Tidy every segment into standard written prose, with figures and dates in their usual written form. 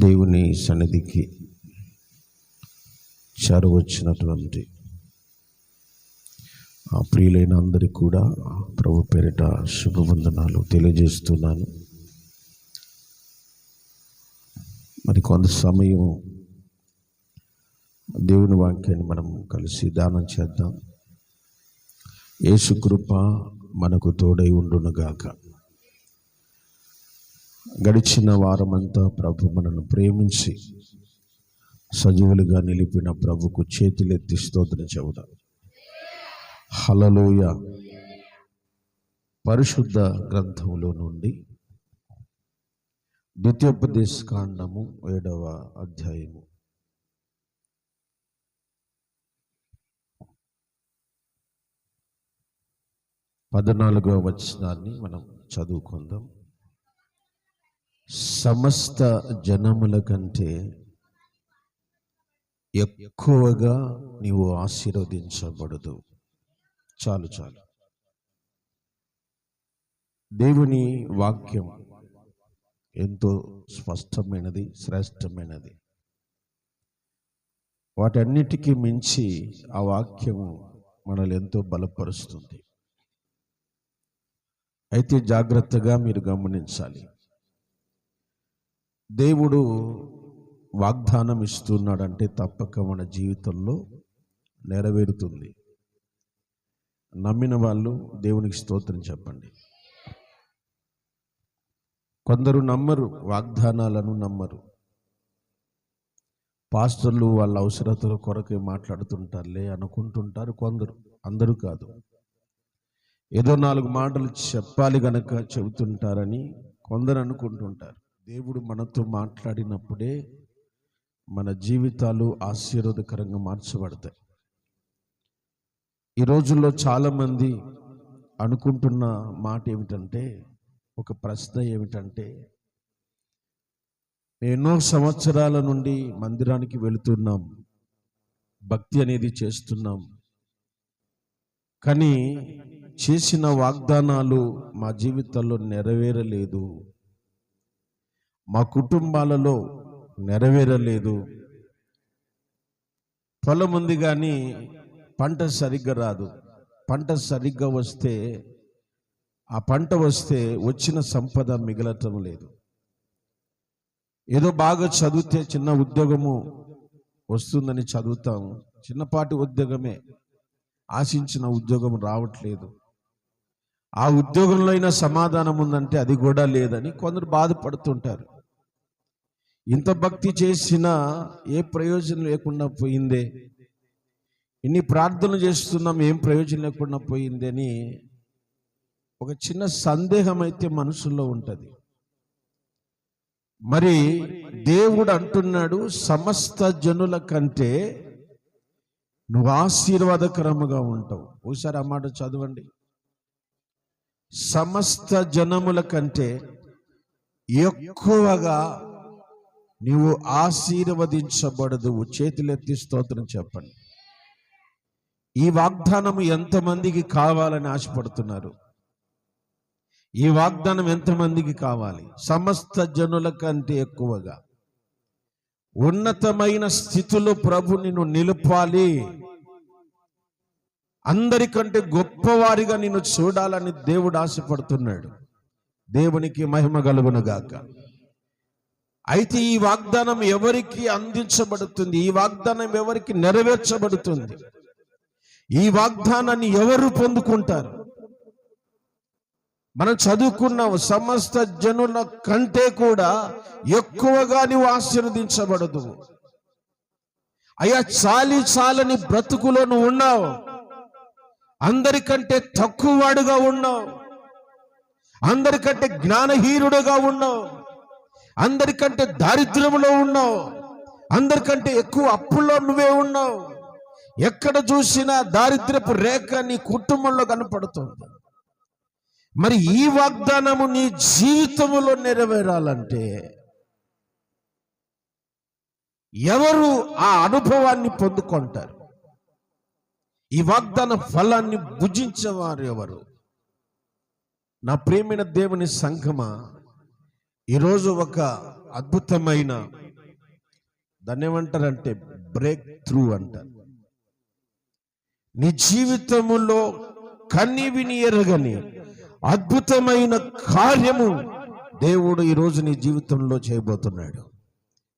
దేవుని సన్నిధికి చేరవచ్చినటువంటి ఆ ప్రియులైన అందరికీ కూడా ప్రభు పేరిట శుభవందనాలు తెలియజేస్తున్నాను. మరి కొంత సమయం దేవుని వాక్యాన్ని మనం కలిసి ధ్యానం చేద్దాం. యేసు కృప మనకు తోడై ఉండునుగాక. గడిచిన వారమంతా ప్రభు మనను ప్రేమించి సజీవులుగా నిలిపిన ప్రభుకు చేతులెత్తి స్తోత్రం చెబుదాం. హల్లెలూయా. పరిశుద్ధ గ్రంథములో నుండి ద్వితీయోపదేశకాండము 7వ అధ్యాయము 14వ వచనాన్ని మనం చదువుకుందాం. సమస్త జనముల కంటే ఎక్కువగా నీవు ఆశీర్వదించబడదు. చాలు చాలు. దేవుని వాక్యం ఎంతో స్పష్టమైనది, శ్రేష్టమైనది. వాటన్నిటికీ మించి ఆ వాక్యము మనల్ని ఎంతో బలపరుస్తుంది. అయితే జాగ్రత్తగా మీరు గమనించాలి. దేవుడు వాగ్దానం ఇస్తున్నాడంటే తప్పక మన జీవితంలో నెరవేరుతుంది. నమ్మిన వాళ్ళు దేవునికి స్తోత్రం చెప్పండి. కొందరు నమ్మరు, వాగ్దానాలను నమ్మరు. పాస్టర్లు వాళ్ళ అవసరతల కొరకే మాట్లాడుతుంటారులే అనుకుంటుంటారు కొందరు, అందరూ కాదు. ఏదో 4 మాటలు చెప్పాలి గనక చెబుతుంటారని కొందరు అనుకుంటుంటారు. దేవుడు మనతో మాట్లాడినప్పుడే మన జీవితాలు ఆశీర్వాదకరంగా మార్చబడతాయి. ఈ రోజుల్లో చాలామంది అనుకుంటున్న మాట ఏమిటంటే, ఒక ప్రశ్న ఏమిటంటే, ఎన్నో సంవత్సరాల నుండి మందిరానికి వెళుతున్నాం, భక్తి అనేది చేస్తున్నాం, కానీ చేసిన వాగ్దానాలు మా జీవితంలో నెరవేరలేదు, మా కుటుంబాలలో నెరవేరలేదు. పొలం ఉంది కానీ పంట సరిగ్గా రాదు. పంట సరిగ్గా వస్తే, ఆ పంట వస్తే వచ్చిన సంపద మిగలటం లేదు. ఏదో బాగా చదివితే చిన్న ఉద్యోగము వస్తుందని చదువుతాము, చిన్నపాటి ఉద్యోగమే, ఆశించిన ఉద్యోగం రావట్లేదు. ఆ ఉద్యోగంలో అయినా సమాధానం ఉందంటే అది కూడా లేదని కొందరు బాధపడుతుంటారు. ఇంత భక్తి చేసినా ఏ ప్రయోజనం లేకుండా పోయిందే, ఇన్ని ప్రార్థనలు చేస్తున్నాం ఏం ప్రయోజనం లేకుండా పోయింది అని ఒక చిన్న సందేహం అయితే మనసులో ఉంటుంది. మరి దేవుడు అంటున్నాడు, సమస్త జనుల కంటే నువ్వు ఆశీర్వాదకరముగా ఉంటావు. ఒకసారి ఆ మాట చదవండి. సమస్త జనముల కంటే ఎక్కువగా నీవు ఆశీర్వదించబడదు. చేతులెత్తి స్తోత్రం చెప్పండి. ఈ వాగ్దానం ఎంతమందికి కావాలని ఆశపడుతున్నారు? ఈ వాగ్దానం ఎంతమందికి కావాలి? సమస్త జనుల కంటే ఎక్కువగా ఉన్నతమైన స్థితిలో ప్రభు నిన్ను నిలపాలి, అందరికంటే గొప్పవారిగా నిన్ను చూడాలని దేవుడు ఆశపడుతున్నాడు. దేవునికి మహిమ కలుగునుగాక. అయితే ఈ వాగ్దానం ఎవరికి అందించబడుతుంది? ఈ వాగ్దానం ఎవరికి నెరవేర్చబడుతుంది? ఈ వాగ్దానాన్ని ఎవరు పొందుకుంటారు? మనం చదువుకున్నావు, సమస్త జనుల కంటే కూడా ఎక్కువగా నీవు ఆశీర్వదించబడదు. అయ్యా, చాలని బ్రతుకులో నువ్వు ఉన్నావు, అందరికంటే తక్కువ వాడుగా ఉన్నావు, అందరికంటే జ్ఞానహీనుడుగా ఉన్నావు, అందరికంటే దారిద్ర్యంలో ఉన్నావు, అందరికంటే ఎక్కువ అప్పుల్లో నువ్వే ఉన్నావు. ఎక్కడ చూసినా దారిద్ర్యపు రేఖ నీ కుటుంబంలో కనపడుతుంది. మరి ఈ వాగ్దానము నీ జీవితంలో నెరవేరాలంటే ఎవరు ఆ అనుభవాన్ని పొందుకుంటారు? ఈ వాగ్దాన ఫలాన్ని భుజించేవారు ఎవరు? నా ప్రియమైన దేవుని సంఘమా, ఈరోజు ఒక అద్భుతమైన దాన్ని ఏమంటారంటే బ్రేక్ త్రూ అంటారు. నీ జీవితములో కనివిని ఎరగని అద్భుతమైన కార్యము దేవుడు ఈరోజు నీ జీవితంలో చేయబోతున్నాడు.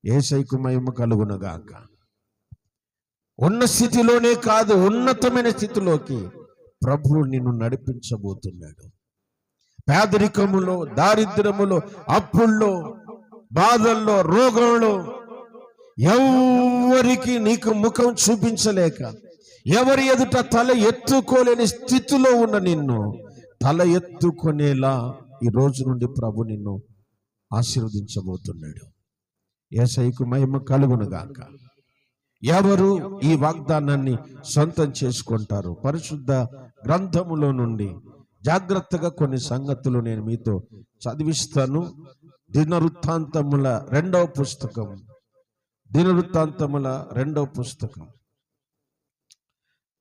యేసయ్యకు మహిమ కలుగునుగాక. ఉన్న స్థితిలోనే కాదు, ఉన్నతమైన స్థితిలోకి ప్రభువు నిన్ను నడిపించబోతున్నాడు. పేదరికములో, దారిద్రములో, అప్పుల్లో, బాధల్లో, రోగంలో ఎవరికి నీకు ముఖం చూపించలేక, ఎవరి ఎదుట తల ఎత్తుకోలేని స్థితిలో ఉన్న నిన్ను తల ఎత్తుకునేలా ఈ రోజు నుండి ప్రభు నిన్ను ఆశీర్వదించబోతున్నాడు. యేసయ్యకు మహిమ కలుగునుగాక. ఎవరు ఈ వాగ్దానాన్ని సొంతం చేసుకుంటారు? పరిశుద్ధ గ్రంథములో నుండి జాగ్రత్తగా కొన్ని సంగతులు నేను మీతో చదివిస్తాను. దినవృత్తాంతముల 2వ పుస్తకం, దినవృత్తాంతముల 2వ పుస్తకం.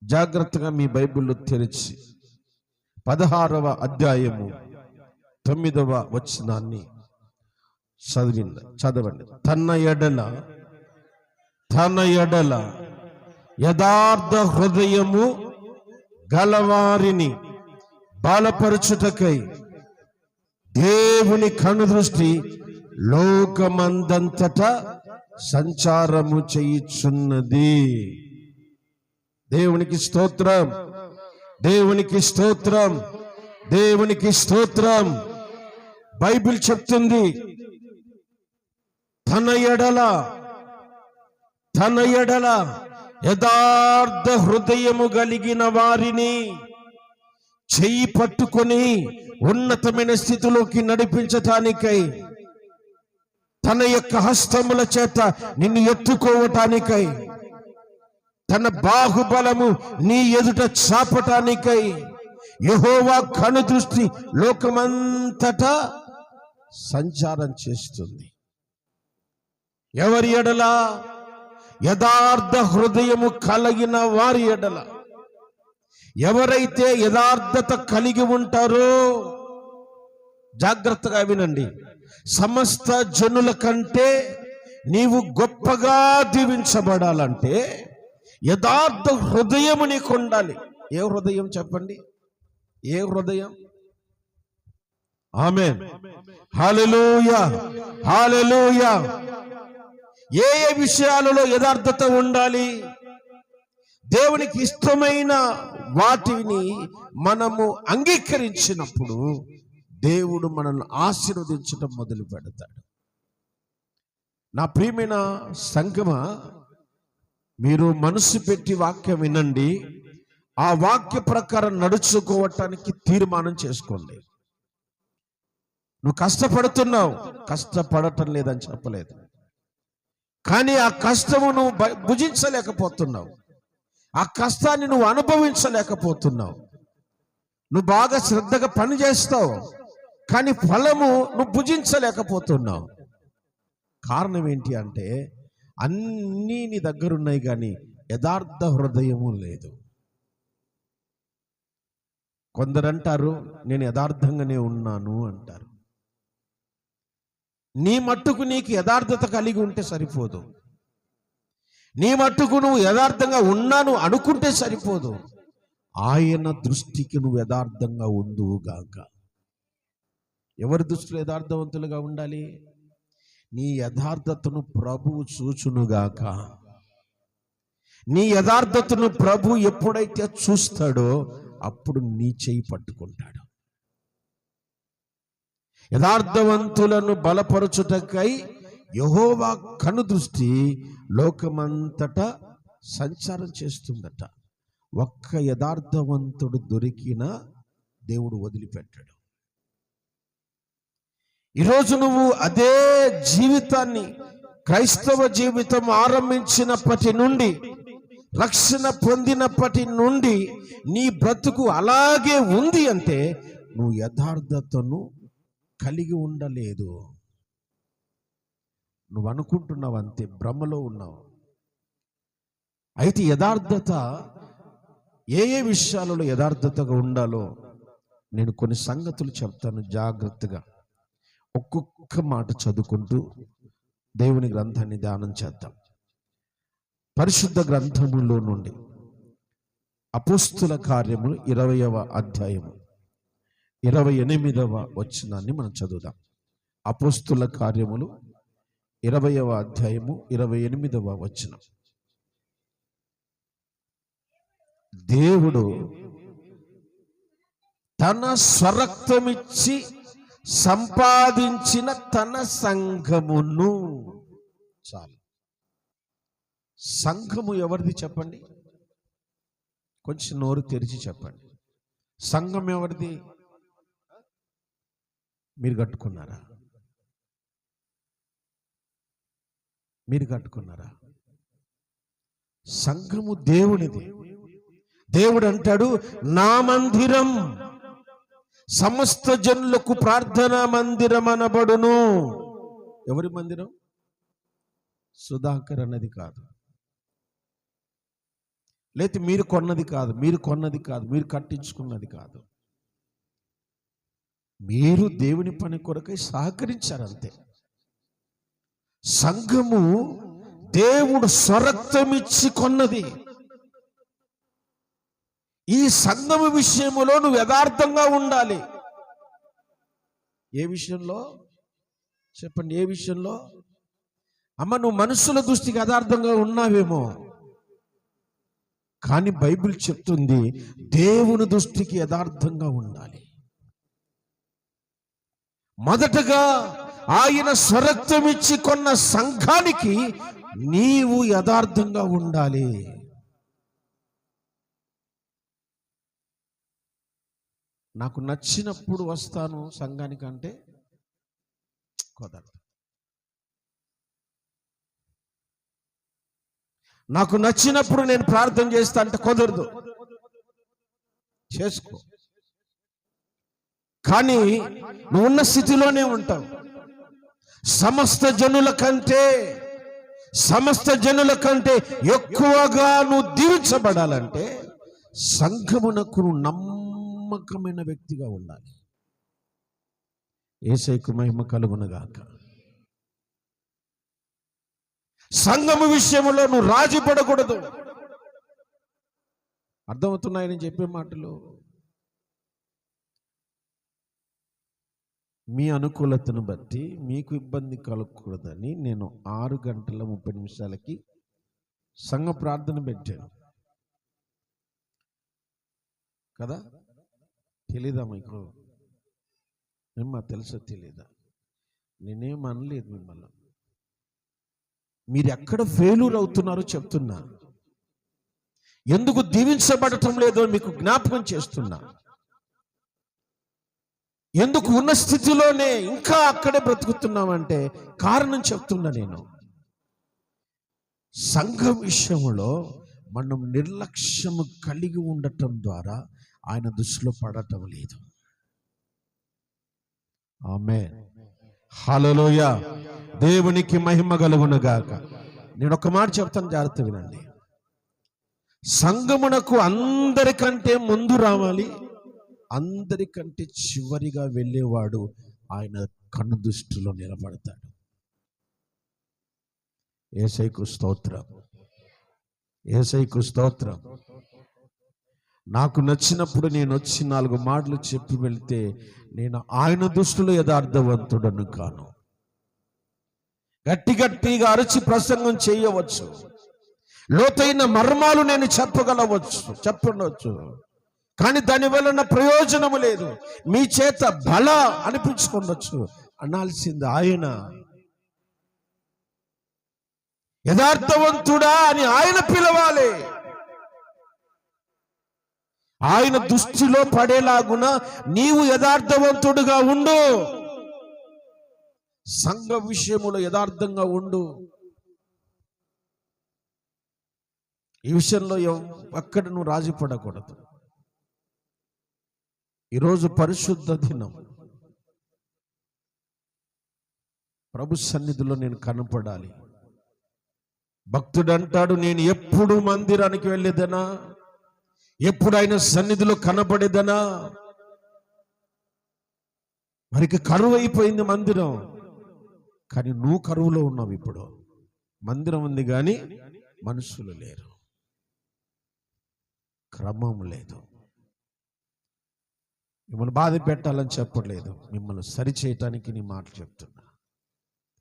జాగ్రత్తగా మీ బైబిల్లో తెరిచి 16వ అధ్యాయము 9వ వచనాన్ని చదవండి. తన ఎడల యథార్థ హృదయము గలవారిని బలపరచుటకై దేవుని కనుదృష్టి లోకమందంతటా సంచారము చేయుచున్నది. దేవునికి స్తోత్రం, దేవునికి స్తోత్రం, దేవునికి స్తోత్రం. బైబిల్ చెప్తుంది, తన ఎడల యథార్థ హృదయము కలిగిన వారిని చెయ్యి పట్టుకొని ఉన్నతమైన స్థితిలోకి నడిపించటానికై, తన యొక్క హస్తముల చేత నిన్ను ఎత్తుకోవటానికై, తన బాహుబలము నీ ఎదుట చాపటానికై యెహోవా కనుదృష్టి లోకమంతటా సంచారం చేస్తుంది. ఎవరి ఎడల? యథార్థ హృదయము కలిగిన వారి ఎడల. ఎవరైతే యథార్థత కలిగి ఉంటారో, జాగ్రత్తగా వినండి, సమస్త జనుల కంటే నీవు గొప్పగా దీవించబడాలంటే యథార్థ హృదయము నీకు ఉండాలి. ఏ హృదయం చెప్పండి? ఏ హృదయం? ఆమేన్, హల్లెలూయా, హల్లెలూయా. ఏ ఏ విషయాలలో యథార్థత ఉండాలి? దేవునికి ఇష్టమైన వాటిని మనము అంగీకరించినప్పుడు దేవుడు మనల్ని ఆశీర్వదించడం మొదలు పెడతాడు. నా ప్రియమైన సంగమా, మీరు మనసు పెట్టి వాక్యం వినండి. ఆ వాక్య ప్రకారం నడుచుకోవటానికి తీర్మానం చేసుకోండి. నువ్వు కష్టపడుతున్నావు, కష్టపడటం లేదని చెప్పలేదు, కానీ ఆ కష్టము నువ్వు భుజించలేకపోతున్నావు. ఆ కష్టాన్ని నువ్వు అనుభవించలేకపోతున్నావు. నువ్వు బాగా శ్రద్ధగా పని చేస్తావు, కానీ ఫలము నువ్వు భుజించలేకపోతున్నావు. కారణం ఏంటి అంటే అన్నీ నీ దగ్గర ఉన్నాయి, కానీ యథార్థ హృదయము లేదు. కొందరు అంటారు, నేను యథార్థంగానే ఉన్నాను అంటారు. నీ మట్టుకు నీకు యథార్థత కలిగి ఉంటే సరిపోదు. నీ మట్టుకు నువ్వు యథార్థంగా ఉన్నాను అనుకుంటే సరిపోదు. ఆయన దృష్టికి నువ్వు యథార్థంగా ఉందువుగాక. ఎవరి దృష్టిలో యథార్థవంతులుగా ఉండాలి? నీ యథార్థతను ప్రభువు చూచునుగాక. నీ యథార్థతను ప్రభు ఎప్పుడైతే చూస్తాడో అప్పుడు నీ చేయి పట్టుకుంటాడు. యథార్థవంతులను బలపరచుటకై యెహోవా కనుదృష్టి లోకమంతటా సంచారం చేస్తుందట. ఒక్క యథార్థవంతుడు దొరికినా దేవుడు వదిలిపెట్టాడు. ఈరోజు నువ్వు అదే జీవితాన్ని, క్రైస్తవ జీవితం ఆరంభించినప్పటి నుండి, రక్షణ పొందినప్పటి నుండి నీ బ్రతుకు అలాగే ఉంది అంటే నువ్వు యథార్థతను కలిగి ఉండలేదు. నువ్వు అనుకుంటున్నావు అంతే, భ్రమలో ఉన్నావు. అయితే యథార్థత, ఏ ఏ విషయాలలో యథార్థతగా ఉండాలో నేను కొన్ని సంగతులు చెప్తాను. జాగ్రత్తగా ఒక్కొక్క మాట చదువుకుంటూ దేవుని గ్రంథాన్ని ధ్యానం చేద్దాం. పరిశుద్ధ గ్రంథములో నుండి అపోస్తుల కార్యములు 20వ అధ్యాయము 28వ వచనాన్ని మనం చదువుదాం. అపోస్తుల కార్యములు 20వ అధ్యాయము 28వ వచనం. దేవుడు తన స్వరక్తమిచ్చి సంపాదించిన తన సంఘమును, చాలు. సంఘము ఎవరిది చెప్పండి? కొంచెం నోరు తెరిచి చెప్పండి. సంఘం ఎవరిది? మీరు కట్టుకున్నారా? మీరు కట్టుకున్నారా? సంఘము దేవునిది. దేవుడు అంటాడు, నా మందిరం సమస్త జనులకు ప్రార్థనా మందిరం అనబడును. ఎవరి మందిరం? సుధాకర్ అన్నది కాదు, లేకపోతే మీరు కొన్నది కాదు, మీరు కట్టించుకున్నది కాదు. మీరు దేవుని పని కొరకై సహకరించారంతే. సంఘము దేవుడు స్వరక్తమిచ్చి కొన్నది. ఈ సంఘము విషయములో నువ్వు యథార్థంగా ఉండాలి. ఏ విషయంలో చెప్పండి? ఏ విషయంలో? అమ్మ, నువ్వు మనుషుల దృష్టికి యథార్థంగా ఉన్నావేమో, కానీ బైబిల్ చెప్తుంది దేవుని దృష్టికి యథార్థంగా ఉండాలి. మొదటగా ఆయన స్వరక్తమిచ్చి కొన్న సంఘానికి నీవు యథార్థంగా ఉండాలి. నాకు నచ్చినప్పుడు వస్తాను సంఘానికంటే కుదరదు. నాకు నచ్చినప్పుడు నేను ప్రార్థన చేస్తా అంటే కుదరదు. చేసుకో, కానీ నువ్వు ఉన్న స్థితిలోనే ఉంటావు. సమస్త జనుల కంటే ఎక్కువగా నువ్వు దీవించబడాలంటే సంఘమునకు నమ్మకమైన వ్యక్తిగా ఉండాలి. యేసయ్యకు మహిమ కలుగునుగాక. సంఘము విషయంలో నువ్వు రాజీ పడకూడదు. అర్థమవుతున్నాయని చెప్పే మాటలు. మీ అనుకూలతను బట్టి మీకు ఇబ్బంది కలగకూడదని నేను 6:30 సంఘ ప్రార్థన పెట్టాను కదా. తెలీదా మీకు? ఏమ్మా, తెలుసా తెలీదా? నేనేం అనలేదు మిమ్మల్ని. మీరు ఎక్కడ ఫెయిల్యూర్ అవుతున్నారో చెప్తున్నా. ఎందుకు దీవించబడటం లేదో మీకు జ్ఞాపకం చేస్తున్నా. ఎందుకు ఉన్న స్థితిలోనే ఇంకా అక్కడే బ్రతుకుతున్నామంటే కారణం చెప్తున్నా నేను. సంఘం విషయంలో మనం నిర్లక్ష్యము కలిగి ఉండటం ద్వారా ఆయన దృష్టిలో పడటం లేదు. ఆమేన్, హల్లెలూయా. దేవునికి మహిమ కలుగునుగాక. నేను ఒక మాట చెప్తాను, జాగ్రత్త వినండి. సంఘమునకు అందరికంటే ముందు రావాలి, అందరికంటే చివరిగా వెళ్ళేవాడు ఆయన కన్ను దృష్టిలో నిలబడతాడు. యేసయ్యకు స్తోత్రం, యేసయ్యకు స్తోత్రం. నాకు నచ్చినప్పుడు నేను వచ్చి 4 మాటలు చెప్పి వెళ్తే నేను ఆయన దృష్టిలో యథార్థవంతుడను కాను. గట్టిగా అరచి ప్రసంగం చేయవచ్చు, లోతైన మర్మాలు నేను చెప్పవచ్చు, కానీ దాని వలన ప్రయోజనము లేదు. మీ చేత బల అనిపించుకోవచ్చు. అనాల్సింది ఆయన యథార్థవంతుడా అని ఆయన పిలవాలి. ఆయన దృష్టిలో పడేలాగున నీవు యథార్థవంతుడుగా ఉండు. సంఘ విషయములో యథార్థంగా ఉండు. ఈ విషయంలో ఎక్కడ నువ్వు రాజీ పడకూడదు. ఈరోజు పరిశుద్ధ దినం. ప్రభు సన్నిధిలో నేను కనపడాలి. భక్తుడు అంటాడు, నేను ఎప్పుడు మందిరానికి వెళ్ళేదనా, ఎప్పుడు ఆయన సన్నిధిలో కనపడేదనా. మరికి కరువు అయిపోయింది మందిరం, కానీ నువ్వు కరువులో ఉన్నావు. ఇప్పుడు మందిరం ఉంది కానీ మనుషులు లేరు, క్రమం లేదు. మిమ్మల్ని బాధ పెట్టాలని చెప్పలేదు, మిమ్మల్ని సరిచేయటానికి నీ మాటలు చెప్తున్నా.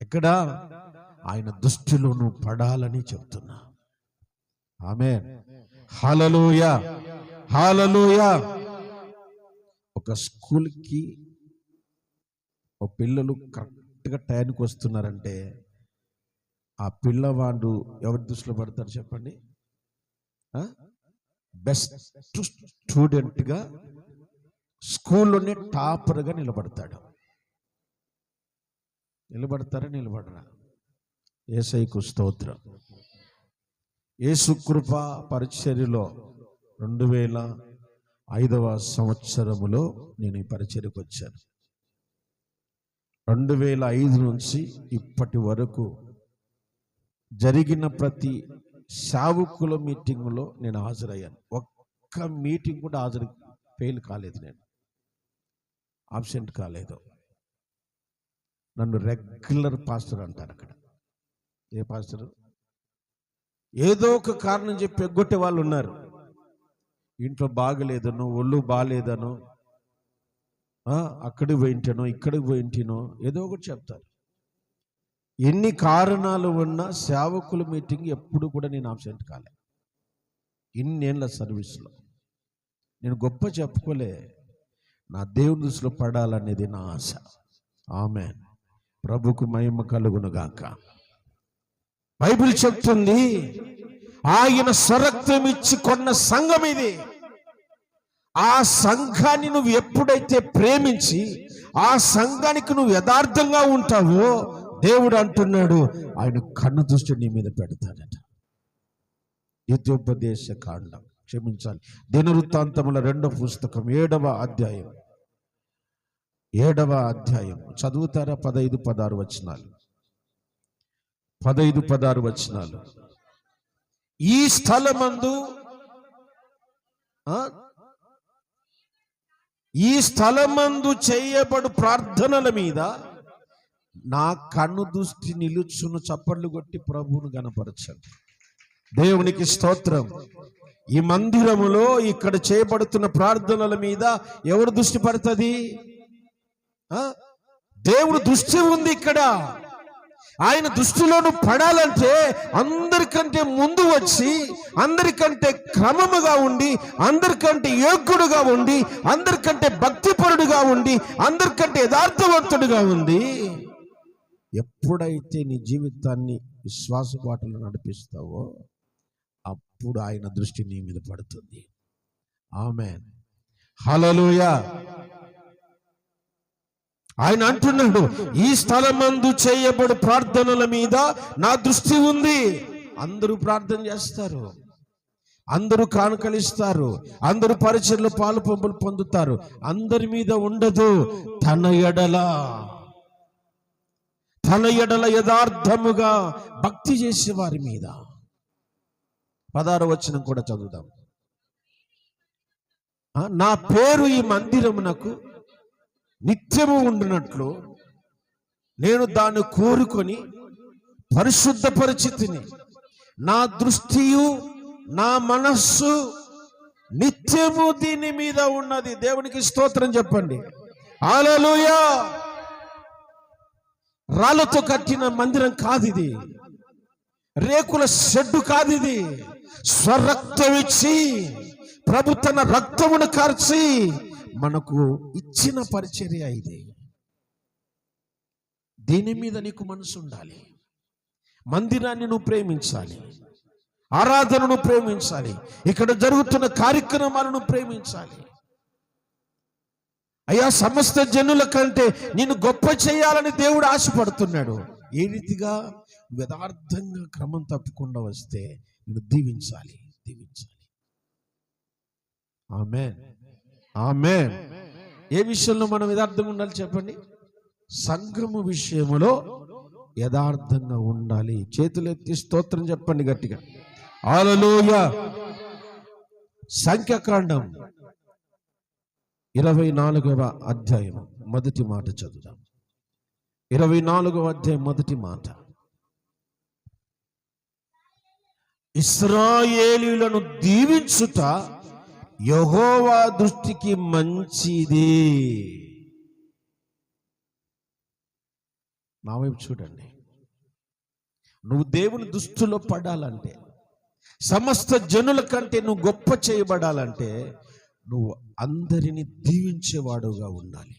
ఎక్కడ ఆయన దృష్టిలో నువ్వు పడాలని చెప్తున్నా. ఆమేన్. హల్లెలూయా, హల్లెలూయా. ఒక స్కూల్కి ఒక పిల్లలు కరెక్ట్గా టైంకి వస్తున్నారంటే ఆ పిల్లవాడు ఎవరి దృష్టిలో పడతారు చెప్పండి? బెస్ట్ స్టూడెంట్గా, స్కూల్లోనే టాపర్గా నిలబడతాడు. నిలబడతారా? నిలబడరా? యేసయ్యకు స్తోత్రం. యేసు కృప పరిచర్యలో 2005వ సంవత్సరములో నేను ఈ పరిచర్యకు వచ్చాను. 2005 నుంచి ఇప్పటి వరకు జరిగిన ప్రతి సేవకుల మీటింగులో నేను హాజరయ్యాను. ఒక్క మీటింగ్ కూడా ఫెయిల్ కాలేదు, నేను ఆబ్సెంట్ కాలేదు. నన్ను రెగ్యులర్ పాస్టర్ అంటారు అక్కడ. ఏ పాస్టర్? ఏదో ఒక కారణం చెప్పి ఎగ్గొట్టే వాళ్ళు ఉన్నారు. ఇంట్లో బాగలేదనో, ఒళ్ళు బాగాలేదనో, అక్కడికి పోయింటానో, ఇక్కడికి పోయింటానో ఏదో ఒకటి చెప్తారు. ఎన్ని కారణాలు ఉన్నా సేవకుల మీటింగ్ ఎప్పుడు కూడా నేను ఆబ్సెంట్ కాలే. ఇన్నేళ్ళ సర్వీస్లో నేను గొప్ప చెప్పుకోలే, నా దేవుని దృష్టిలో పడాలనేది నా ఆశ. ఆమేన్. ప్రభుకు మహిమ కలుగును గాక. బైబిల్ చెప్తుంది, ఆయన స్వరక్తం ఇచ్చి కొన్న సంఘం ఇది. ఆ సంఘాన్ని నువ్వు ఎప్పుడైతే ప్రేమించి ఆ సంఘానికి నువ్వు యథార్థంగా ఉంటావో దేవుడు అంటున్నాడు, ఆయన కన్ను దృష్టి నీ మీద పెడతాడట. ద్వితీయోపదేశ కాండం, క్షమించాలి, దినవృత్తాంతముల 2వ పుస్తకం 7వ అధ్యాయం. 7వ అధ్యాయం చదువుతారా? 15-16 వచనాలు. 15-16 వచనాలు. ఈ స్థలమందు చేయబడు ప్రార్థనల మీద నా కన్ను దృష్టి నిలుచును. చప్పట్లు కొట్టి ప్రభువును గణపరచండి. దేవునికి స్తోత్రం. ఈ మందిరములో ఇక్కడ చేయబడుతున్న ప్రార్థనల మీద ఎవరు దృష్టి పడుతుంది? దేవుడు దృష్టి ఉంది ఇక్కడ. ఆయన దృష్టిలో నువ్వు పడాలంటే అందరికంటే ముందు వచ్చి, అందరికంటే క్రమముగా ఉండి, అందరికంటే యోగ్యుడుగా ఉండి, అందరికంటే భక్తిపరుడుగా ఉండి, అందరికంటే యథార్థవంతుడుగా ఉంది. ఎప్పుడైతే నీ జీవితాన్ని విశ్వాస బాటలో నడిపిస్తావో అప్పుడు ఆయన దృష్టి నీ మీద పడుతుంది. ఆమేన్. హల్లెలూయా. ఆయన అంటున్నాడు, ఈ స్థలమందు చేయబడు ప్రార్థనల మీద నా దృష్టి ఉంది. అందరూ ప్రార్థన చేస్తారు, అందరూ కానుకలిస్తారు, అందరూ పరిచర్యలో పాలు పంపులు పొందుతారు. అందరి మీద ఉండదు. తన ఎడల యథార్థముగా భక్తి చేసే వారి మీద. 16వ వచనం కూడా చదువుదాం. నా పేరు ఈ మందిరమునకు నిత్యము ఉండినట్లు నేను దాన్ని కోరుకొని పరిశుద్ధ పరిచితిని. నా దృష్టియు నా మనస్సు నిత్యము దీని మీద ఉన్నది. దేవునికి స్తోత్రం చెప్పండి. హల్లెలూయా. రాళ్లతో కట్టిన మందిరం కాదు ఇది, రేకుల షెడ్డు కాదు ఇది. స్వరక్తం ఇచ్చి ప్రభు తన రక్తమును కార్చి మనకు ఇచ్చిన పరిచర్య ఇది. దీని మీద నీకు మనసు ఉండాలి. మందిరాన్ని నువ్వు ప్రేమించాలి, ఆరాధనను ప్రేమించాలి, ఇక్కడ జరుగుతున్న కార్యక్రమాలను ప్రేమించాలి. అయ్యా, సమస్త జనుల కంటే నిన్ను గొప్ప చేయాలని దేవుడు ఆశపడుతున్నాడు. ఏ రీతిగా? యథార్థంగా క్రమం తప్పకుండా వస్తే నిన్ను దీవించాలి. ఆమేన్, ఆమేన్. ఏ విషయంలో మనం యథార్థంగా ఉండాలి చెప్పండి? సంఘము విషయములో యథార్థంగా ఉండాలి. చేతులు ఎత్తి స్తోత్రం చెప్పండి గట్టిగా. హల్లెలూయా. సంఖ్యాకాండం 24వ అధ్యాయం మొదటి మాట చదువుదాం. 24వ అధ్యాయం మొదటి మాట. ఇశ్రాయేలీయులను దీవించుట యెహోవా దృష్టికి మంచిది. నా వైపు చూడండి. నువ్వు దేవుని దృష్టిలో పడాలంటే, సమస్త జనుల కంటే నువ్వు గొప్ప చేయబడాలంటే, నువ్వు అందరినీ దీవించేవాడుగా ఉండాలి.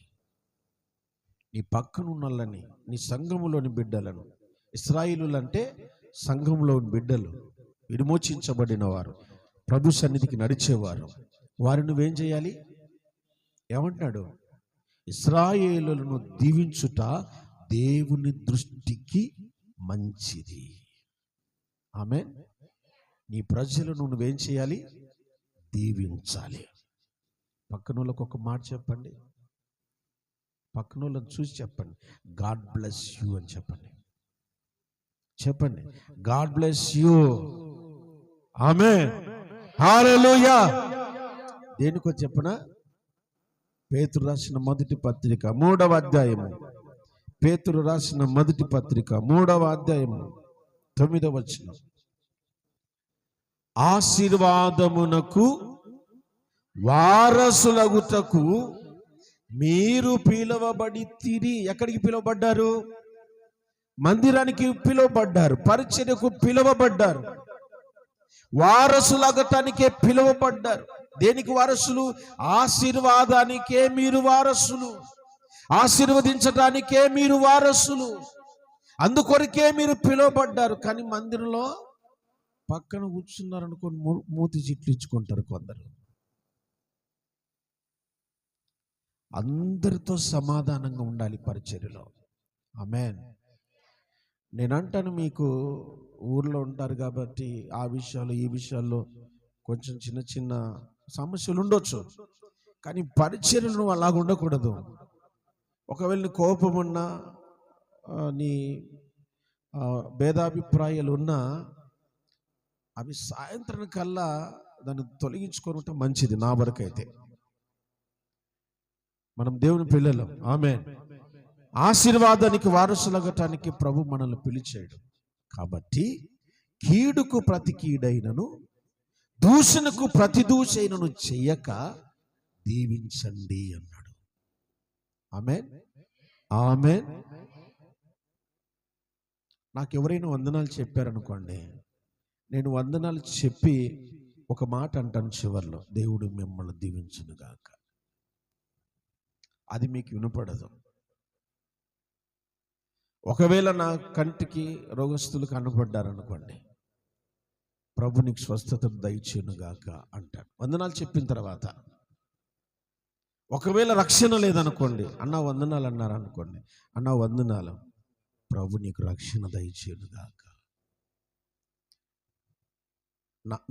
నీ పక్కన ఉన్నోళ్ళని, నీ సంఘములోని బిడ్డలను, ఇశ్రాయేలులంటే సంఘంలోని బిడ్డలు, విమోచించబడిన వారు, ప్రభు సన్నిధికి నడిచేవారు, వారిని నువ్వేం చేయాలి? ఏమంటున్నాడు? ఇశ్రాయేలులను దీవించుట దేవుని దృష్టికి మంచిది. ఆమేన్. నీ ప్రజలను నువ్వేం చేయాలి? దీవించాలి. పక్కన వాళ్ళకు ఒక మాట చెప్పండి. పక్కన వాళ్ళని చూసి చెప్పండి, గాడ్ బ్లెస్ యూ అని చెప్పండి. చెప్పండి, గాడ్ బ్లెస్ యూ. ఆమేన్. హల్లెలూయా. దేనికో చెప్పనా? పేతురు రాసిన మొదటి పత్రిక 3వ అధ్యాయము. పేతురు రాసిన మొదటి పత్రిక 3వ అధ్యాయము 9వ వచనం. ఆశీర్వాదమునకు వారసులగుటకు మీరు పిలువబడితిరి. ఎక్కడికి పిలువబడ్డారు? మందిరానికి పిలువబడ్డారు, పరిచర్యకు పిలువబడ్డారు, వారసులగటానికే పిలువబడ్డారు. దేనికి వారసులు? ఆశీర్వాదానికే మీరు వారసులు, ఆశీర్వదించడానికే మీరు వారసులు, అందుకొరకే మీరు పిలువబడ్డారు. కానీ మందిరంలో పక్కన కూర్చున్నారు అనుకోని మూతి చిట్లు ఇచ్చుకుంటారు కొందరు. అందరితో సమాధానంగా ఉండాలి పరిచర్యలో. ఆమేన్. నేనంటాను, మీకు ఊర్లో ఉంటారు కాబట్టి ఆ విషయాలు ఈ విషయాల్లో కొంచెం చిన్న చిన్న సమస్యలు ఉండొచ్చు, కానీ పరిచర్యలు నువ్వు అలాగ ఉండకూడదు. ఒకవేళ నీ కోపం ఉన్నా, నీ భేదాభిప్రాయాలు ఉన్నా, అవి సాయంత్రం కల్లా దాన్ని తొలగించుకొని ఉంటే మంచిది. నా వరకైతే మనం దేవుని పిల్లలం. ఆమేన్. ఆశీర్వాదానికి వారసులగటానికి ప్రభు మనల్ని పిలిచాడు. కాబట్టి కీడుకు ప్రతి కీడైనను, దూషణకు ప్రతి దూషైనను చెయ్యక దీవించండి అన్నాడు. ఆమేన్. ఆమేన్. నాకు ఎవరైనా వందనాలు చెప్పారనుకోండి, నేను వందనాలు చెప్పి ఒక మాట అంటాను చివర్లో, దేవుడు మిమ్మల్ని దీవించును గాక. అది మీకు వినపడదు. ఒకవేళ నా కంటికి రోగస్తులు కనపడ్డారనుకోండి, ప్రభు నీకు స్వస్థత దయచేయును గాక అంటాను వందనాలు చెప్పిన తర్వాత. ఒకవేళ రక్షణ లేదనుకోండి, అన్న వందనాలు అన్నారు అనుకోండి, అన్న వందనాలు, ప్రభు నీకు రక్షణ దయచేయును గాక.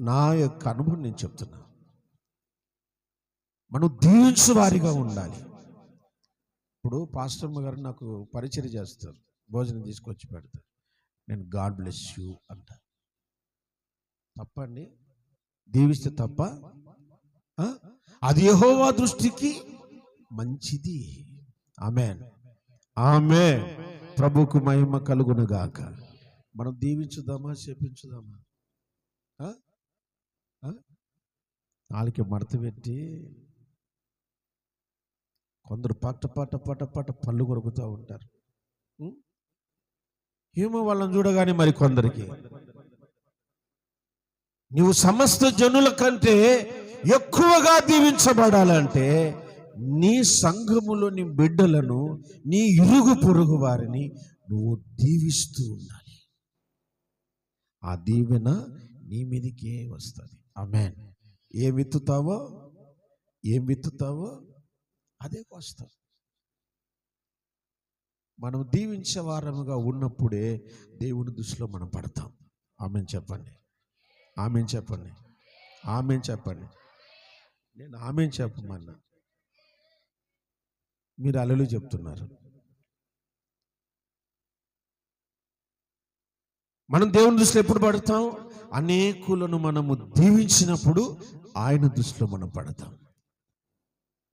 నా యొక్క అనుభవం నేను చెప్తున్నా. మనం దీవించు వారిగా ఉండాలి. ఇప్పుడు పాస్టర్మ గారు నాకు పరిచయం చేస్తారు, భోజనం తీసుకొచ్చి పెడతారు, నేను గాడ్ బ్లెస్ యూ అంట. తప్పండి? దీవిస్తే తప్ప? అది యెహోవా దృష్టికి మంచిది. ఆమేన్. ఆమేన్. ప్రభుకు మహిమ కలుగును గాక. మనం దీవించుదామా, శపించుదామా? వాళ్ళకి మడత పెట్టి కొందరు పట్ట పళ్ళు కొరుకుతూ ఉంటారు. ఏమో వాళ్ళని చూడగానే మరి కొందరికి, నువ్వు సమస్త జనుల కంటే ఎక్కువగా దీవించబడాలంటే నీ సంఘములోని బిడ్డలను, నీ ఇరుగు పొరుగు వారిని నువ్వు దీవిస్తూ ఉండాలి. ఆ దీవెన నీ మీదకే వస్తుంది. ఆమేన్. ఏం విత్తుతావో అదే వస్తావు. మనం దీవించే వారముగా ఉన్నప్పుడే దేవుని దృష్టిలో మనం పడతాం. ఆమేన్ చెప్పండి. ఆమేన్ చెప్పండి. ఆమేన్ చెప్పండి. నేను ఆమేన్ చెప్పమన్నా, మీరు హల్లెలూయా చెప్తున్నారు. మనం దేవుని దృష్టిలో ఎప్పుడు పడతాం? అనేకులను మనము దీవించినప్పుడు ఆయన దృష్టిలో మనం పడతాం.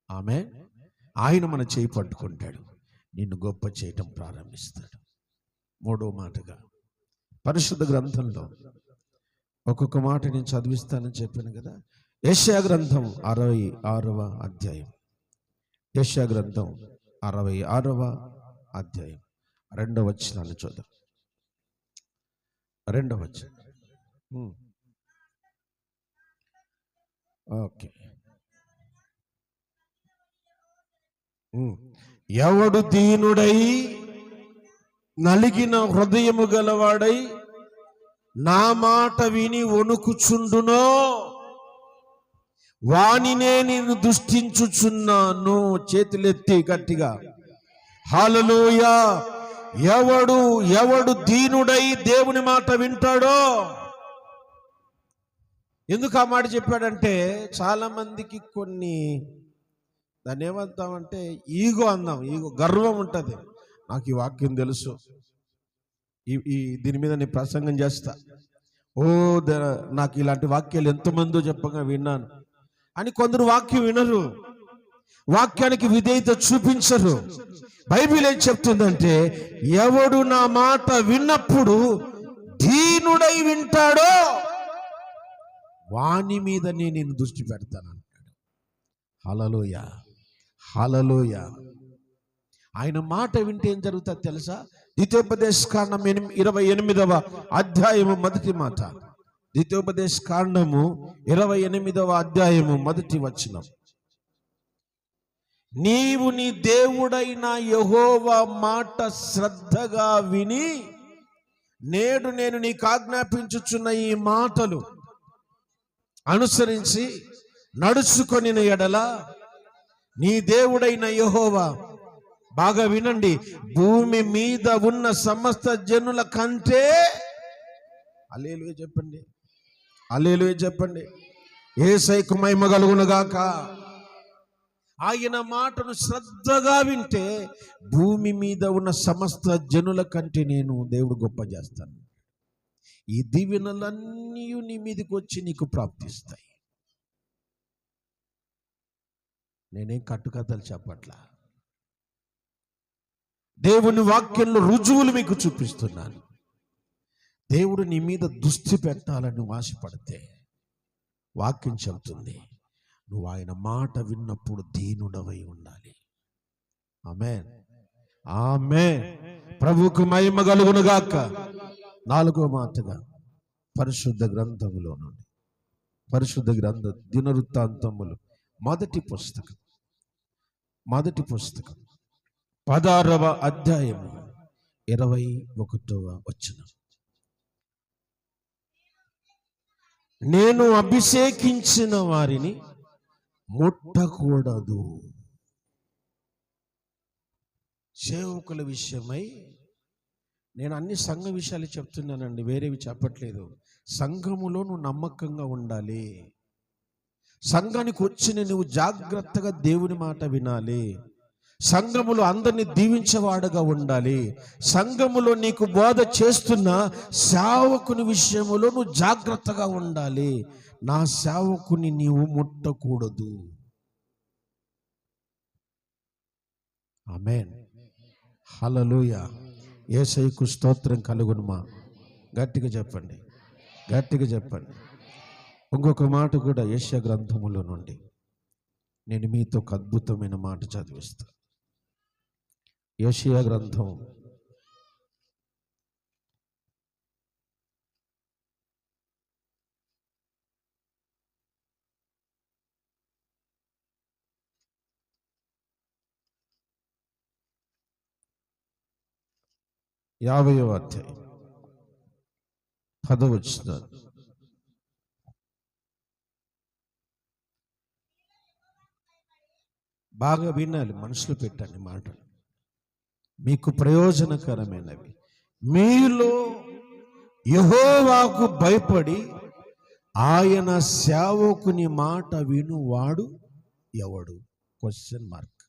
ఆమేన్. ఆయన మన చేయి పట్టుకుంటాడు, నిన్ను గొప్ప చేయటం ప్రారంభిస్తాడు. మూడో మాటగా పరిశుద్ధ గ్రంథంలో ఒక్కొక్క మాట నేను చదివిస్తానని చెప్పాను కదా. యెషయా గ్రంథం 66వ అధ్యాయం. యెషయా గ్రంథం 66వ అధ్యాయం 2వ వచనాన్ని చూద్దాం. 2వ వచనం. ఓకే. ఎవడు దీనుడై నలిగిన హృదయము గలవాడై నా మాట విని వణుకుచుండునో వానినే నేను దుష్టించుచున్నాను. చేతులెత్తి గట్టిగా హల్లెలూయా. ఎవడు దీనుడై దేవుని మాట వింటాడో. ఎందుకు ఆ మాట చెప్పాడంటే, చాలా మందికి కొన్ని, దాన్ని ఏమంటామంటే ఈగో అందాం, ఈగో, గర్వం ఉంటుంది. నాకు ఈ వాక్యం తెలుసు, దీని మీద నేను ప్రసంగం చేస్తా, నాకు ఇలాంటి వాక్యాలు ఎంతమందో చెప్పగా విన్నాను అని కొందరు వాక్యం వినరు, వాక్యానికి విధేయత చూపించరు. బైబిల్ ఏం చెప్తుందంటే, ఎవడు నా మాట విన్నప్పుడు దీనుడై వింటాడో వాని మీద నేను దృష్టి పెడతాను అంటాడు. హల్లెలూయా, హల్లెలూయా. ఆయన మాట వింటే ఏం జరుగుతుంది తెలుసా? ద్వితీయోపదేశ కాండం 28వ అధ్యాయము మొదటి మాట. ద్వితీయోపదేశ కాండము 28వ అధ్యాయము మొదటి వచనం. నీవు నీ దేవుడైన యెహోవా మాట శ్రద్ధగా విని నేడు నేను నీకు ఆజ్ఞాపించుచున్న ఈ మాటలు అనుసరించి నడుచుకొనిన ఎడల నీ దేవుడైన యెహోవా, బాగా వినండి, భూమి మీద ఉన్న సమస్త జనుల కంటే, హల్లెలూయా చెప్పండి, హల్లెలూయా చెప్పండి, యేసయ్యకు మహిమ కలుగును గాక. ఆయన మాటను శ్రద్ధగా వింటే భూమి మీద ఉన్న సమస్త జనుల కంటే నేను దేవుడు గొప్ప చేస్తాను. ఈ దీవెనలన్నీ నీ మీదకి వచ్చి నీకు ప్రాప్తిస్తాయి. నేనేం కట్టుకథలు చెప్పట్లా, దేవుని వాక్యంలో రుజువులు మీకు చూపిస్తున్నాను. దేవుడు నీ మీద దృష్టి పెట్టాలని ఆశపడితే వాక్యం చెబుతుంది, నువ్వు ఆయన మాట విన్నప్పుడు దీనుడవై ఉండాలి. ఆమేన్, ఆమేన్. ప్రభువుకు మహిమ కలుగును గాక. 4వ మాటగా పరిశుద్ధ గ్రంథములో నుండి, పరిశుద్ధ గ్రంథ దినవృత్తాంతములు మొదటి పుస్తకం 16వ అధ్యాయము 21వ వచనం. నేను అభిషేకించిన వారిని ముట్టకూడదు. సేవకుల విషయమై నేను అన్ని సంఘ విషయాలు చెప్తున్నానండి, వేరేవి చెప్పట్లేదు. సంఘములో నువ్వు నమ్మకంగా ఉండాలి. సంఘానికి వచ్చిన నువ్వు జాగ్రత్తగా దేవుని మాట వినాలి. సంఘములో అందరినీ దీవించేవాడుగా ఉండాలి. సంఘములో నీకు బోధ చేస్తున్న సేవకుని విషయములో నువ్వు జాగ్రత్తగా ఉండాలి. నా సేవకుని నీవు ముట్టకూడదు. ఆమేన్, హల్లెలూయా. యేసయ్యకు స్తోత్రం కలుగునుమా. గట్టిగా చెప్పండి, గట్టిగా చెప్పండి. ఇంకొక మాట కూడా యెషయా గ్రంథములో నుండి నేను మీతో ఒక అద్భుతమైన మాట చదివిస్తాను. యెషయా గ్రంథం 50వ అధ్యాయం 10వ వచనం. బాగా వినాలి, మనసులో పెట్టండి మాటలు, మీకు ప్రయోజనకరమైనవి. మీలో యెహోవాకు భయపడి ఆయన సేవకుని మాట వినువాడు ఎవడు? Question mark.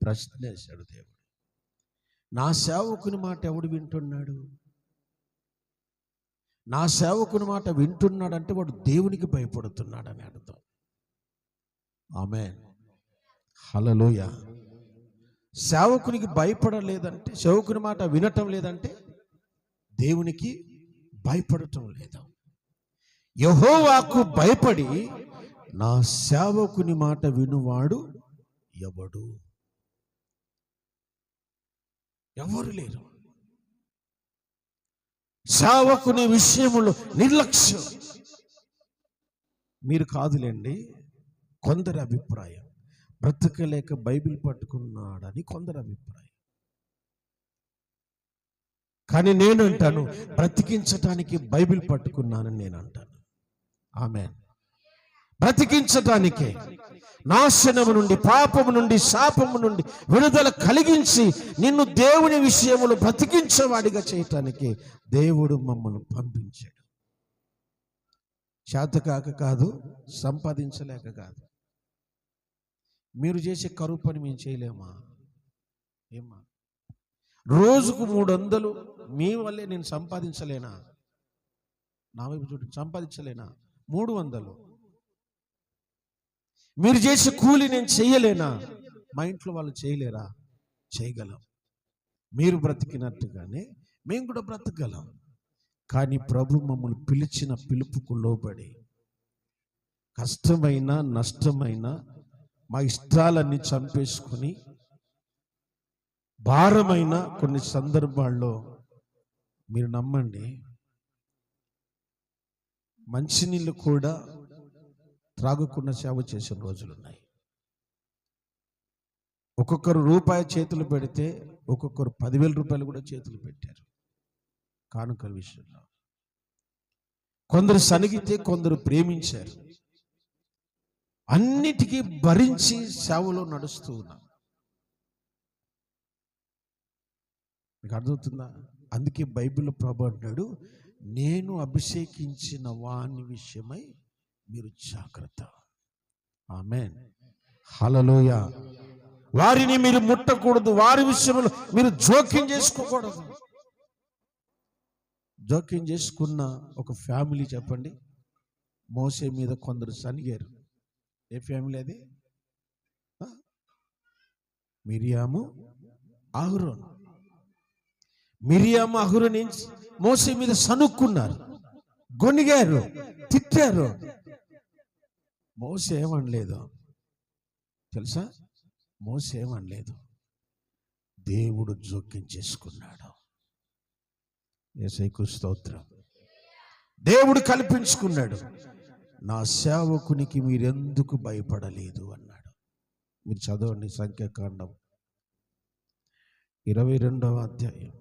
ప్రశ్న వేశాడు దేవుడు. నా సేవకుని మాట ఎవడు వింటున్నాడు? నా సేవకుని మాట వింటున్నాడు అంటే వాడు దేవునికి భయపడుతున్నాడని అర్థం. ఆమేన్, హల్లెలూయా. సేవకునికి భయపడలేదంటే, సేవకుని మాట వినటం లేదంటే దేవునికి భయపడటం లేదు. యెహోవాకు భయపడి నా సేవకుని మాట వినువాడు ఎవడు? ఎవరు లేరు. సేవకుని విషయములో నిర్లక్ష్యం. మీరు కాదులేండి, కొందరి అభిప్రాయం. బ్రతకలేక బైబిల్ పట్టుకున్నాడని కొందరి అభిప్రాయం. కానీ నేను అంటాను, బ్రతికించటానికి బైబిల్ పట్టుకున్నానని నేను అంటాను. ఆమేన్. బ్రతికించటానికే, నాశనము నుండి, పాపము నుండి, శాపము నుండి విడుదల కలిగించి నిన్ను దేవుని విషయములు బ్రతికించేవాడిగా చేయటానికి దేవుడు మమ్మల్ని పంపించాడు. చేతకాక కాదు, సంపాదించలేక కాదు. మీరు చేసే కరువు పని మేము చేయలేమా? ఏమా? రోజుకు 300 మీ వల్లే నేను సంపాదించలేనా? నా వైపు చూడండి, సంపాదించలేనా? 300 మీరు చేసే కూలి నేను చేయలేనా? మా ఇంట్లో వాళ్ళు చేయలేరా? చేయగలం. మీరు బ్రతికినట్టుగానే మేము కూడా బ్రతకగలం. కానీ ప్రభు మమ్మల్ని పిలిచిన పిలుపుకు లోబడి కష్టమైన, నష్టమైన మా ఇష్టాలన్నీ చంపేసుకుని, భారమైన కొన్ని సందర్భాల్లో మీరు నమ్మండి, మంచినీళ్ళు కూడా త్రాగకుండా సేవ చేసిన రోజులు ఉన్నాయి. ఒక్కొక్కరు రూపాయి చేతులు పెడితే ఒక్కొక్కరు 10,000 రూపాయలు కూడా చేతులు పెట్టారు కానుకల విషయంలో. కొందరు సనిగితే కొందరు ప్రేమించారు. అన్నిటికీ భరించి సేవలో నడుస్తూ ఉన్నాం. మీకు అర్థమవుతుందా? అందుకే బైబిల్లో ప్రభు అంటాడు, నేను అభిషేకించిన వాని విషయమై మీరు జాగ్రత్త. ఆమేన్. హల్లెలూయా. వారిని మీరు ముట్టకూడదు, వారి విషయంలో మీరు జోక్యం చేసుకోకూడదు. జోక్యం చేసుకున్న ఒక ఫ్యామిలీ చెప్పండి, మోసే మీద కొందరు సనిగారు. ఏ ఫ్యామిలీ అది? మిరియాము, అహరోను. మిరియాము, అహరోను మోసే మీద సనుక్కున్నారు, గొనిగారు, తిట్టారు. మోసే ఏమనలేదు తెలుసా? మోసే ఏమనలేదు. దేవుడు జోక్యం చేసుకున్నాడు. యేసయ్యకు స్తోత్రం. దేవుడు కల్పించుకున్నాడు. నా సేవకునికి మీరెందుకు భయపడలేదు అన్నాడు. మీరు చదవండి, సంఖ్యాకాండం 22వ అధ్యాయం.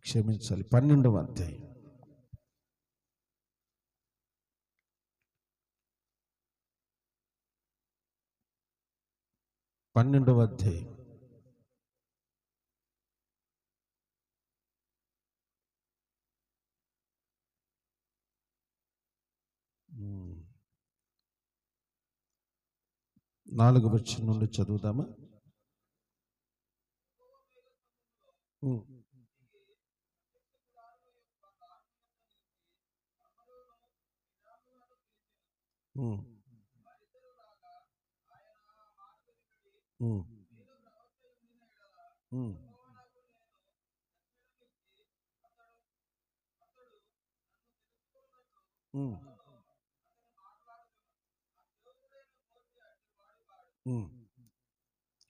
క్షమించాలి, 12వ అధ్యాయం. నాలుగు వచనం నుండి చదువుదామా?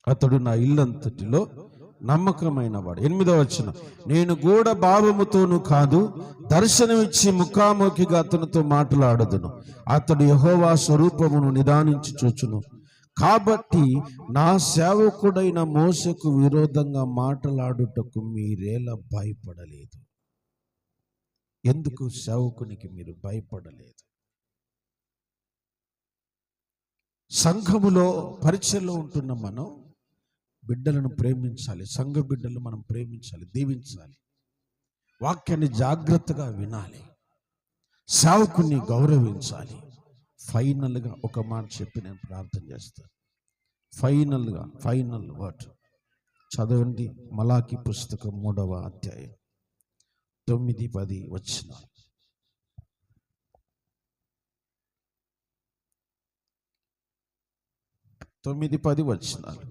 అతడు నా ఇల్లంతటిలో నమ్మకమైన వాడు. 8వ వచనం, నేను గూఢ భావముతోను కాదు, దర్శనమిచ్చి ముఖాముఖిగా అతనితో మాట్లాడదును. అతడు యెహోవా స్వరూపమును నిదానించి చూచును. కాబట్టి నా సేవకుడైన మోసకు విరోధంగా మాట్లాడుటకు మీరేలా భయపడలేదు? ఎందుకు సేవకునికి మీరు భయపడలేదు? సంఘములో పరిచయలో ఉంటున్న మనం బిడ్డలను ప్రేమించాలి. సంఘ బిడ్డలను మనం ప్రేమించాలి, దీవించాలి, వాక్యాన్ని జాగ్రత్తగా వినాలి, సేవకుని గౌరవించాలి. ఫైనల్గా ఒక మాట చెప్పి నేను ప్రార్థన చేస్తాను. ఫైనల్ వర్డ్ చదవండి. మలాకి పుస్తకం 3వ అధ్యాయం 9-10 వచనాలు. 9-10 వచనాలు.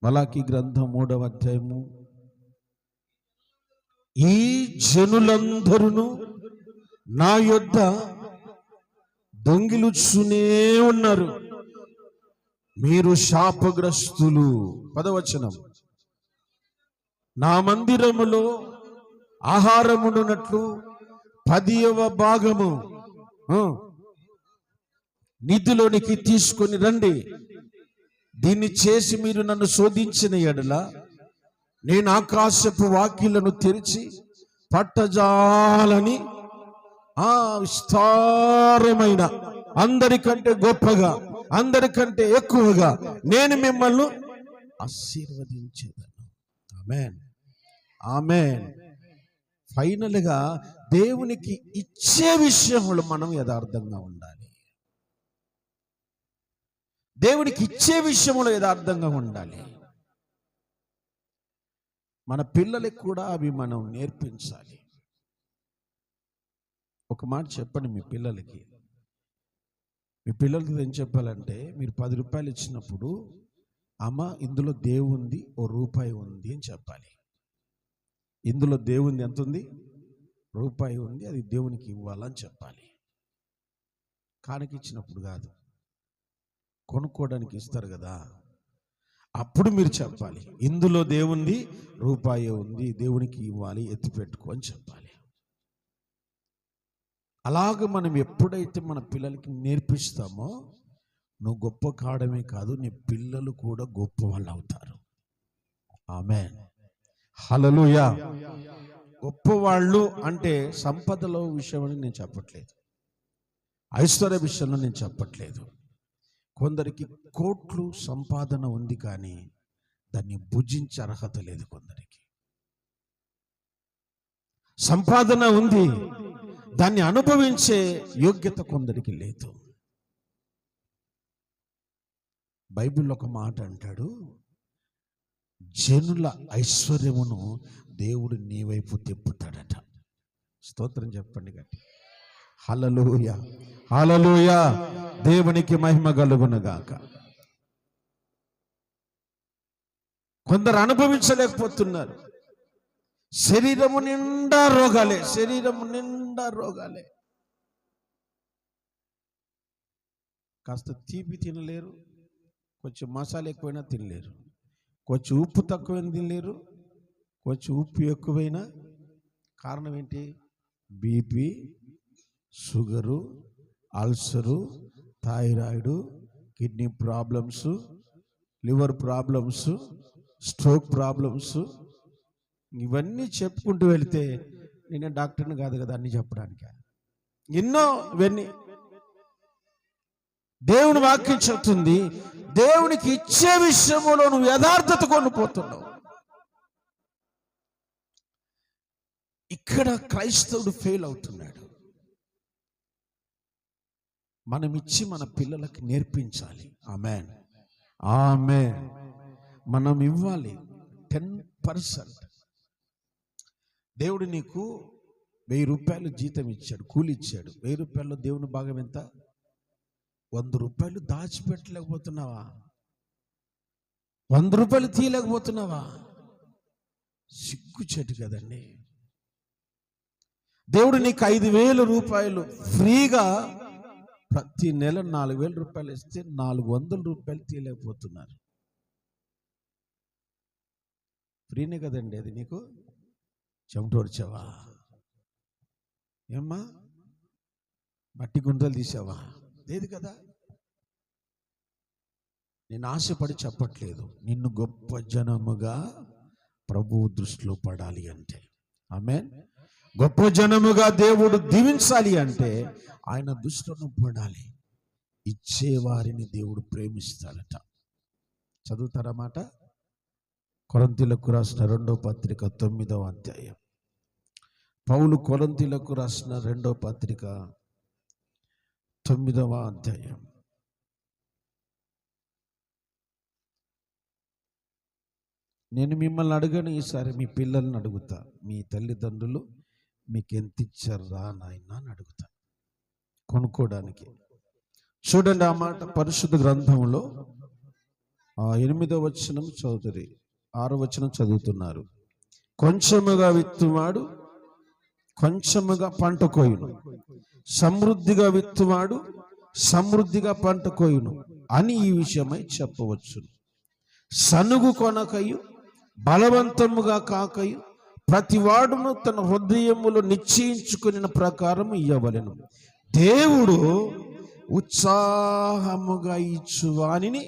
మలాకీ గ్రంథం 3వ అధ్యాయము. ఈ జనులందరూ నా యొద్ద దొంగిలుచునే ఉన్నారు, మీరు శాపగ్రస్తులు. 10వ వచనం. నా మందిరములో ఆహారమునున్నట్లు 10వ భాగము నిధిలోనికి తీసుకొని రండి. దీన్ని చేసి మీరు నన్ను శోధించిన ఎడల నేను ఆకాశపు వాకిళ్లను తెరిచి పట్టజాలని విస్తారమైన, అందరికంటే గొప్పగా, అందరికంటే ఎక్కువగా నేను మిమ్మల్ని ఆశీర్వదించేదను. ఆమేన్, ఆమేన్. ఫైనల్ గా దేవునికి ఇచ్చే విషయంలో మనం యథార్థంగా ఉండాలి. దేవునికి ఇచ్చే విషయంలో యథార్థంగా ఉండాలి. మన పిల్లలకి కూడా అవి మనం నేర్పించాలి. ఒక మాట చెప్పండి మీ పిల్లలకి. మీ పిల్లలకి ఏం చెప్పాలంటే, మీరు 10 రూపాయలు ఇచ్చినప్పుడు, అమ్మ ఇందులో దేవుంది, ₹1 ఉంది అని చెప్పాలి. ఇందులో దేవుంది ఎంత ఉంది? ₹1 ఉంది, అది దేవునికి ఇవ్వాలని చెప్పాలి. కానుక ఇచ్చినప్పుడు కాదు, కొనుక్కోవడానికి ఇస్తారు కదా, అప్పుడు మీరు చెప్పాలి, ఇందులో దేవుంది, ₹1 ఉంది, దేవునికి ఇవ్వాలి, ఎత్తి పెట్టుకో అని చెప్పాలి. అలాగ మనం ఎప్పుడైతే మన పిల్లలకి నేర్పిస్తామో, నువ్వు గొప్ప కావడమే కాదు, నీ పిల్లలు కూడా గొప్ప వాళ్ళు అవుతారు. ఆమేన్, హల్లెలూయా. గొప్పవాళ్ళు అంటే సంపదలో విషయంలో నేను చెప్పట్లేదు, ఐశ్వర్య విషయంలో నేను చెప్పట్లేదు. కొందరికి కోట్లు సంపాదన ఉంది, కానీ దాన్ని భుజించే అర్హత లేదు. కొందరికి సంపాదన ఉంది, దాన్ని అనుభవించే యోగ్యత కొందరికి లేదు. బైబిల్లో ఒక మాట అంటాడు, జనుల ఐశ్వర్యమును దేవుడు నీ వైపు తిప్పుతాడట. స్తోత్రం చెప్పండి గట్టి. హల్లెలూయా, హల్లెలూయా. దేవునికి మహిమ కలుగునుగాక. కొందరు అనుభవించలేకపోతున్నారు. శరీరము నిండా రోగాలే, శరీరము నిండా రోగాలే. కాస్త తీపి తినలేరు, కొంచెం మసాలా ఎక్కువైనా తినలేరు, కొంచెం ఉప్పు తక్కువైనా తినలేరు, కొంచెం ఉప్పు ఎక్కువైనా. కారణం ఏంటి? BP, sugar, ulcer, thyroid, kidney problems, liver problems, stroke problems, ఇవన్నీ చెప్పుకుంటూ వెళితే, నేనే డాక్టర్ని కాదు కదా అన్ని చెప్పడానికి, ఎన్నో ఇవన్నీ. దేవుని వాక్యం చెప్తుంది, దేవునికి ఇచ్చే విషయంలో నువ్వు యథార్థత కొనిపోతున్నావు. ఇక్కడ క్రైస్తవుడు ఫెయిల్ అవుతున్నాడు. మనం ఇచ్చి మన పిల్లలకి నేర్పించాలి. ఆమేన్, ఆమేన్. మనం ఇవ్వాలి 10%. దేవుడు నీకు ₹1000 జీతం ఇచ్చాడు, కూలి ఇచ్చాడు. ₹1000లో దేవుని భాగం ఎంత? ₹100 దాచిపెట్టలేకపోతున్నావా? ₹100 తీయలేకపోతున్నావా? సిగ్గుచేటు కదండి. దేవుడు నీకు ₹5000 ఫ్రీగా ప్రతి నెల ₹4000 ఇస్తే ₹400 తీయలేకపోతున్నారు. ఫ్రీనే కదండి అది. నీకు చెమటోడ్చావా? ఏమ్మా, మట్టి గుంటలు తీసావా? లేదు కదా. నేను ఆశపడి చెప్పట్లేదు, నిన్ను గొప్ప జనముగా ప్రభువు దృష్టిలో పడాలి అంటే, ఆమేన్, గొప్ప జనముగా దేవుడు దీవించాలి అంటే ఆయన దృష్టిలో పడాలి. ఇచ్చేవారిని దేవుడు ప్రేమిస్తాడట. చదువుతారా మాట? కొరింథీయులకు రాసిన 2వ పత్రిక 9వ అధ్యాయం. పౌలు కొరింథీయులకు రాసిన 2వ పత్రిక 9వ అధ్యాయం. నేను మిమ్మల్ని అడగను, ఈసారి మీ పిల్లల్ని అడుగుతా, మీ తల్లిదండ్రులు మీకు ఎంత ఇచ్చారా నాయన అని అడుగుతా, కొనుక్కోవడానికి. చూడండి, ఆ మాట పరిశుద్ధ గ్రంథంలో 8వ వచనం చదువుతుంది, 6వ వచనం చదువుతున్నారు. కొంచెముగా విత్తువాడు కొంచెముగా పంట కోయును, సమృద్ధిగా విత్తువాడు సమృద్ధిగా పంట కోయును అని ఈ విషయమై చెప్పవచ్చు. సనుగు కొనకయు బలవంతముగా కాకయు ప్రతివాడును తన హృదయములో నిశ్చయించుకున్న ప్రకారం ఇయ్యవలెను. దేవుడు ఉత్సాహముగా ఇచ్చువానిని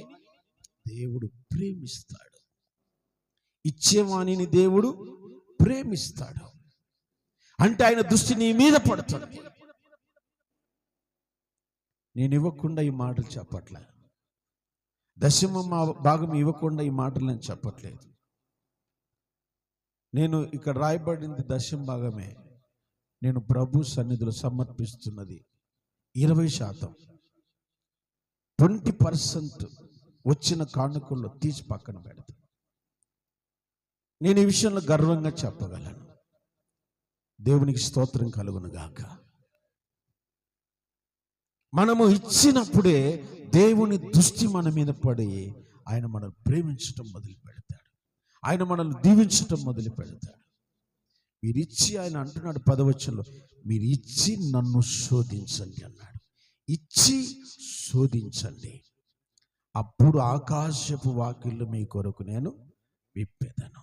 దేవుడు ప్రేమిస్తాడు. ఇచ్చేవానిని దేవుడు ప్రేమిస్తాడు. అంటే ఆయన దృష్టి నీ మీద పడుతుంది. నేను ఇవ్వకుండా ఈ మాటలు చెప్పట్లే, దశమ భాగం ఇవ్వకుండా ఈ మాటలు నేను చెప్పట్లేదు. నేను ఇక్కడ రాయబడింది దశమ భాగమే. నేను ప్రభు సన్నిధిలో సమర్పిస్తున్నది 20%. 20% వచ్చిన కానుకల్లో తీసి పక్కన పెడతా. నేను ఈ విషయంలో గర్వంగా చెప్పగలను. దేవునికి స్తోత్రం కలుగును గాక. మనము ఇచ్చినప్పుడే దేవుని దృష్టి మన మీద పడి ఆయన మనల్ని ప్రేమించటం మొదలు పెడతాడు. ఆయన మనల్ని దీవించటం మొదలు పెడతాడు. మీరు ఇచ్చి, ఆయన అంటున్నాడు 10వ వచనంలో, మీరు ఇచ్చి నన్ను శోధించండి అన్నాడు. ఇచ్చి శోధించండి, అప్పుడు ఆకాశపు వాకిళ్ళు మీ కొరకు నేను విప్పెదను.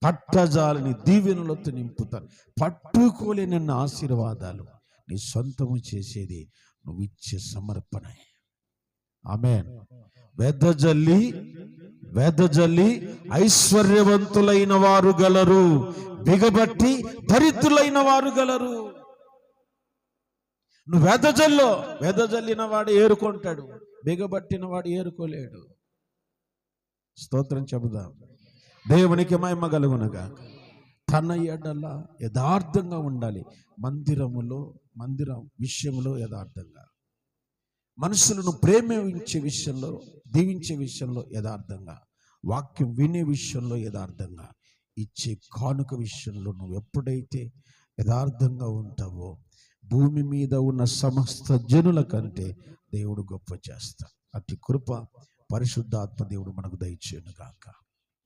పట్టజాలని దీవెనలతో నింపుతాను. పట్టుకోలేని ఆశీర్వాదాలు నీ సొంతము చేసేది నువ్వు ఇచ్చే సమర్పణ. ఆమేన్. వెదజల్లి ఐశ్వర్యవంతులైన వారు గలరు, బిగబట్టి దరిద్రులైన వారు గలరు. నువ్వు వెదజల్లిన వాడు ఏరుకుంటాడు, బిగబట్టిన వాడు ఏరుకోలేడు. స్తోత్రం చెబుదాం. దేవునికి మహిమ కలుగునుగా. తన ఎడల యథార్థంగా ఉండాలి. మందిరం విషయంలో యథార్థంగా, మనుషులను ప్రేమించే విషయంలో, దీవించే విషయంలో యథార్థంగా, వాక్యం వినే విషయంలో యథార్థంగా, ఇచ్చే కానుక విషయంలో నువ్వు ఎప్పుడైతే యథార్థంగా ఉంటావో భూమి మీద ఉన్న సమస్త జనుల కంటే దేవుడు గొప్ప చేస్తాడు. అట్టి కృప పరిశుద్ధాత్మ దేవుడు మనకు దయచేయును గాక.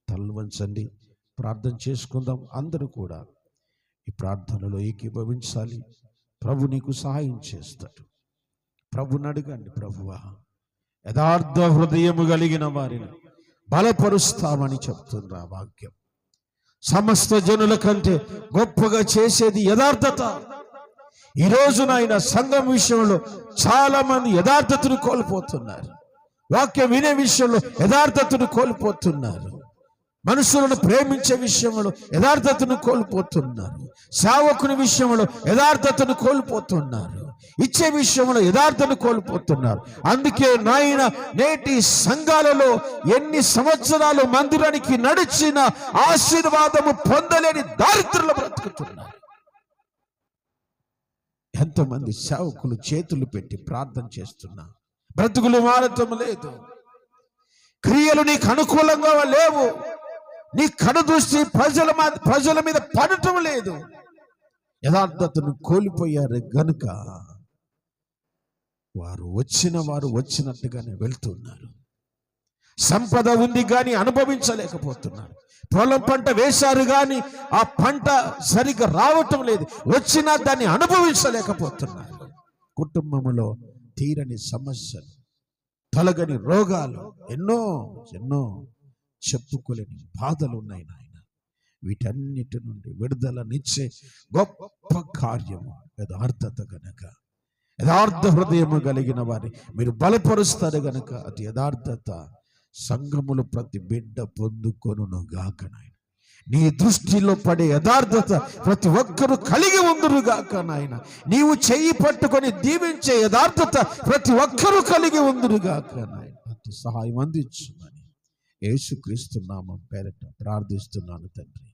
తలలు వంచండి, ప్రార్థన చేసుకుందాం. అందరూ కూడా ఈ ప్రార్థనలో ఏకీభవించాలి. ప్రభు నీకు సహాయం చేస్తాడు. ప్రభుని అడగండి, ప్రభువా యథార్థ హృదయము కలిగిన వారిని బలపరుస్తామని చెప్తున్నా వాక్యం. సమస్త జనుల కంటే గొప్పగా చేసేది యథార్థత. ఈ రోజు నాయన సంఘం విషయంలో చాలా మంది యథార్థతను కోల్పోతున్నారు. వాక్యం వినే విషయంలో యథార్థతను కోల్పోతున్నారు. మనుషులను ప్రేమించే విషయంలో యథార్థతను కోల్పోతున్నారు. సేవకుని విషయంలో యథార్థతను కోల్పోతున్నారు. ఇచ్చే విషయంలో యథార్థతను కోల్పోతున్నారు. అందుకే నాయన నేటి సంఘాలలో ఎన్ని సంవత్సరాలు మందిరానికి నడిచిన ఆశీర్వాదము పొందలేని దారిద్ర్యంలో బ్రతుకుతున్నారు. ఎంతమంది సేవకులు చేతులు పెట్టి ప్రార్థన చేస్తున్నా బ్రతుకులు మారటం లేదు. క్రియలు నీకు అనుకూలంగా లేవు. నీ కను దృష్టి ప్రజల మీద పడటం లేదు. యథార్థతను కోల్పోయారు గనుక వారు వచ్చినట్టుగానే వెళ్తున్నారు. సంపద ఉంది కానీ అనుభవించలేకపోతున్నారు. పొలం పంట వేశారు కానీ ఆ పంట సరిగ్గా రావటం లేదు. వచ్చినా దాన్ని అనుభవించలేకపోతున్నారు. కుటుంబంలో తీరని సమస్యలు, తొలగని రోగాలు, ఎన్నో చెప్పుకోలేని బాధలు ఉన్నాయి నాయన. వీటన్నిటి నుండి విడుదలనిచ్చే గొప్ప కార్యము యథార్థత గనక, యథార్థ హృదయము కలిగిన వారిని మీరు బలపరుస్తారు గనక అది యథార్థత సంఘములు ప్రతి బిడ్డ పొందుకొనును గాక నాయన. నీ దృష్టిలో పడే యథార్థత ప్రతి ఒక్కరూ కలిగి ఉందురు గాక నాయన. నీవు చెయ్యి పట్టుకొని దీవించే యథార్థత ప్రతి ఒక్కరూ కలిగి ఉందురు గాక నాయన. అతి సహాయం అందించుమని యేసుక్రీస్తు నామం పేరట ప్రార్థిస్తున్నాను తండ్రి.